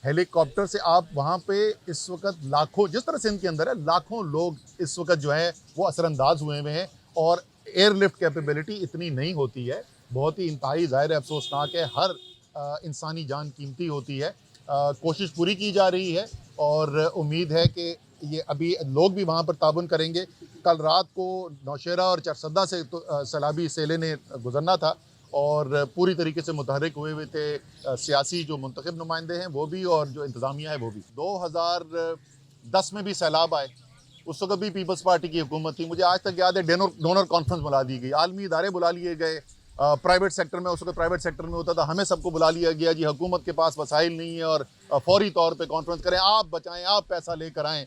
ہیلی copter سے آپ وہاں پہ اس وقت لاکھوں، جس طرح سندھ کے اندر ہے لاکھوں لوگ اس وقت جو ہیں وہ اثر انداز ہوئے ہوئے ہیں، اور ایئر لفٹ کیپیبلٹی اتنی نہیں ہوتی ہے، بہت ہی انتہائی ظاہر ہے، افسوسناک ہے، ہر انسانی جان قیمتی ہوتی ہے۔ کوشش پوری کی جا رہی ہے اور امید ہے کہ یہ ابھی لوگ بھی وہاں پر تعاون کریں گے۔ کل رات کو نوشہرہ اور چرسدہ سے سیلابی سیلے نے گزرنا تھا اور پوری طریقے سے متحرک ہوئے تھے سیاسی جو منتخب نمائندے ہیں وہ بھی اور جو انتظامیہ ہے وہ بھی۔ 2010 میں بھی سیلاب آئے، اس وقت بھی پیپلز پارٹی کی حکومت تھی، مجھے آج تک یاد ہے ڈونر کانفرنس بلا دی گئی، عالمی ادارے بلا لیے گئے، پرائیویٹ سیکٹر میں، اس وقت پرائیویٹ سیکٹر میں ہوتا تھا، ہمیں سب کو بلا لیا گیا، جی حکومت کے پاس وسائل نہیں ہے اور فوری طور پہ کانفرنس کریں، آپ بچائیں، آپ پیسہ لے کر آئیں۔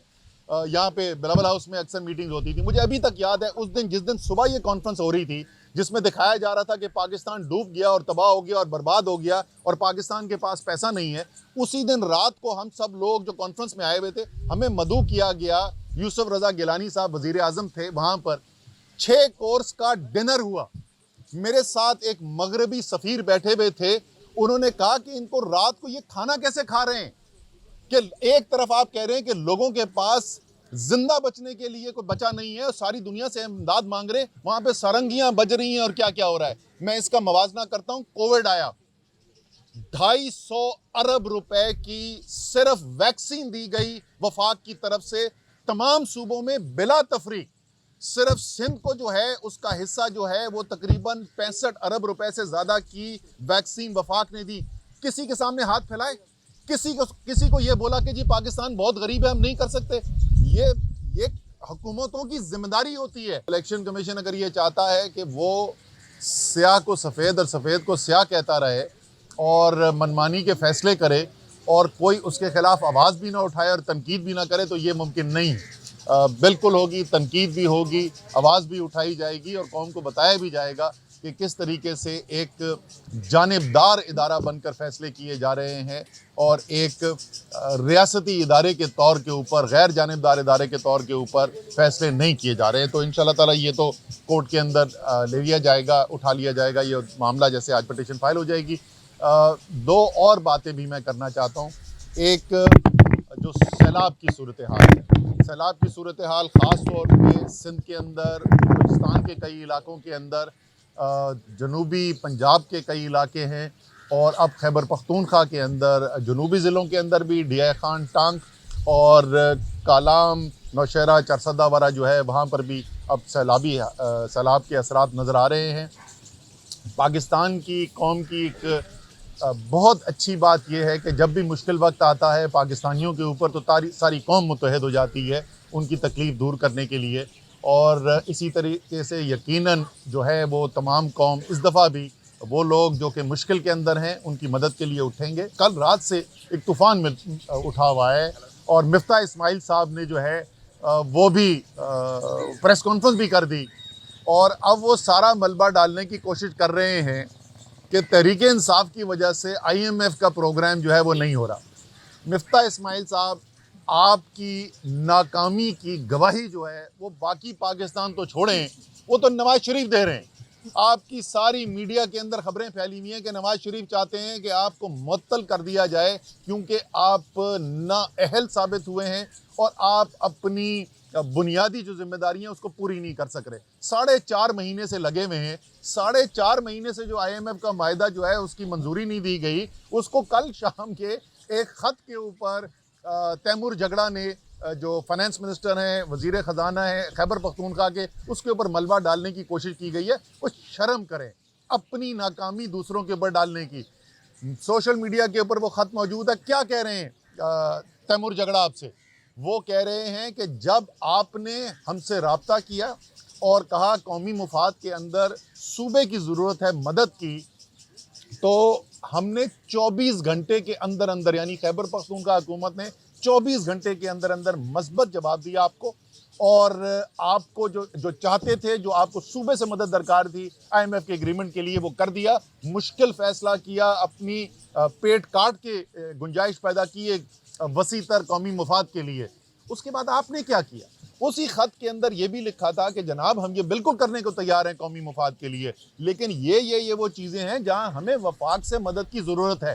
یہاں پہ بلاول ہاؤس میں اکثر میٹنگز ہوتی تھی، مجھے ابھی تک یاد ہے اس دن جس دن صبح یہ کانفرنس ہو رہی تھی، جس میں دکھایا جا رہا تھا کہ پاکستان ڈوب گیا اور تباہ ہو گیا اور برباد ہو گیا اور پاکستان کے پاس پیسہ نہیں ہے، اسی دن رات کو ہم سب لوگ جو کانفرنس میں آئے ہوئے تھے ہمیں مدعو کیا گیا، یوسف رضا گیلانی صاحب وزیر اعظم تھے وہاں پر، 6 کورس کا ڈنر ہوا، میرے ساتھ ایک مغربی سفیر بیٹھے ہوئے تھے، انہوں نے کہا کہ ان کو رات کو یہ کھانا کیسے کھا رہے ہیں کہ ایک طرف آپ کہہ رہے ہیں کہ لوگوں کے پاس زندہ بچنے کے لیے کوئی بچا نہیں ہے اور ساری دنیا سے امداد مانگ رہے ہیں، وہاں پہ سرنگیاں بج رہی ہیں اور کیا کیا ہو رہا ہے۔ میں اس کا موازنہ کرتا ہوں، کووڈ آیا، 250 ارب روپے کی صرف ویکسین دی گئی وفاق کی طرف سے تمام صوبوں میں بلا تفریق، صرف سندھ کو جو ہے اس کا حصہ جو ہے وہ تقریباً 65 ارب روپے سے زیادہ کی ویکسین وفاق نے دی۔ کسی کے سامنے ہاتھ پھیلائے، کسی کو یہ بولا کہ جی پاکستان بہت غریب ہے ہم نہیں کر سکتے، یہ حکومتوں کی ذمہ داری ہوتی ہے۔ الیکشن کمیشن اگر یہ چاہتا ہے کہ وہ سیاہ کو سفید اور سفید کو سیاہ کہتا رہے اور منمانی کے فیصلے کرے اور کوئی اس کے خلاف آواز بھی نہ اٹھائے اور تنقید بھی نہ کرے تو یہ ممکن نہیں۔ بالکل ہوگی، تنقید بھی ہوگی، آواز بھی اٹھائی جائے گی اور قوم کو بتایا بھی جائے گا کہ کس طریقے سے ایک جانبدار ادارہ بن کر فیصلے کیے جا رہے ہیں اور ایک ریاستی ادارے کے طور کے اوپر، غیر جانبدار ادارے کے طور کے اوپر فیصلے نہیں کیے جا رہے ہیں۔ تو انشاءاللہ تعالی یہ تو کورٹ کے اندر لے لیا جائے گا، اٹھا لیا جائے گا یہ معاملہ، جیسے آج پٹیشن فائل ہو جائے گی۔ دو اور باتیں بھی میں کرنا چاہتا ہوں۔ ایک جو سیلاب کی صورتحال ہے، سیلاب کی صورتحال خاص طور پہ سندھ کے اندر، بلوچستان کے کئی علاقوں کے اندر، جنوبی پنجاب کے کئی علاقے ہیں اور اب خیبر پختونخوا کے اندر جنوبی ضلعوں کے اندر بھی ڈیائے خان، ٹانک اور کالام، نوشہرہ، چرسدہ وغیرہ جو ہے وہاں پر بھی اب سیلاب کے اثرات نظر آ رہے ہیں۔ پاکستان کی قوم کی ایک بہت اچھی بات یہ ہے کہ جب بھی مشکل وقت آتا ہے پاکستانیوں کے اوپر تو ساری قوم متحد ہو جاتی ہے ان کی تکلیف دور کرنے کے لیے، اور اسی طریقے سے یقیناً جو ہے وہ تمام قوم اس دفعہ بھی وہ لوگ جو کہ مشکل کے اندر ہیں ان کی مدد کے لیے اٹھیں گے۔ کل رات سے ایک طوفان میں اٹھا ہوا ہے اور مفتاح اسماعیل صاحب نے جو ہے وہ بھی پریس کانفرنس بھی کر دی اور اب وہ سارا ملبہ ڈالنے کی کوشش کر رہے ہیں کہ تحریک انصاف کی وجہ سے آئی ایم ایف کا پروگرام جو ہے وہ نہیں ہو رہا۔ مفتاح اسماعیل صاحب، آپ کی ناکامی کی گواہی جو ہے وہ باقی پاکستان تو چھوڑیں، وہ تو نواز شریف دے رہے ہیں۔ آپ کی ساری میڈیا کے اندر خبریں پھیلی ہوئی ہیں کہ نواز شریف چاہتے ہیں کہ آپ کو معطل کر دیا جائے کیونکہ آپ نااہل ثابت ہوئے ہیں اور آپ اپنی بنیادی جو ذمہ داریاں اس کو پوری نہیں کر سک رہے۔ 4.5 مہینے سے لگے ہوئے ہیں، 4.5 مہینے سے جو آئی ایم ایف کا معاہدہ جو ہے اس کی منظوری نہیں دی گئی، اس کو کل شام کے ایک خط کے اوپر تیمور جگڑا نے، جو فائنانس منسٹر ہیں، وزیر خزانہ ہیں خیبر پختونخوا کے، اس کے اوپر ملبہ ڈالنے کی کوشش کی گئی ہے۔ وہ شرم کریں اپنی ناکامی دوسروں کے اوپر ڈالنے کی۔ سوشل میڈیا کے اوپر وہ خط موجود ہے، کیا کہہ رہے ہیں تیمور جگڑا آپ سے؟ وہ کہہ رہے ہیں کہ جب آپ نے ہم سے رابطہ کیا اور کہا قومی مفاد کے اندر صوبے کی ضرورت ہے مدد کی، تو ہم نے 24 گھنٹے کے اندر اندر، یعنی خیبر پختونخوا حکومت نے 24 گھنٹے کے اندر اندر مثبت جواب دیا آپ کو، اور آپ کو جو چاہتے تھے، جو آپ کو صوبے سے مدد درکار تھی آئی ایم ایف کے ایگریمنٹ کے لیے، وہ کر دیا۔ مشکل فیصلہ کیا، اپنی پیٹ کاٹ کے گنجائش پیدا کی ایک وسیع تر قومی مفاد کے لیے۔ اس کے بعد آپ نے کیا کیا؟ اسی خط کے اندر یہ بھی لکھا تھا کہ جناب ہم یہ بالکل کرنے کو تیار ہیں قومی مفاد کے لیے، لیکن یہ وہ چیزیں ہیں جہاں ہمیں وفاق سے مدد کی ضرورت ہے۔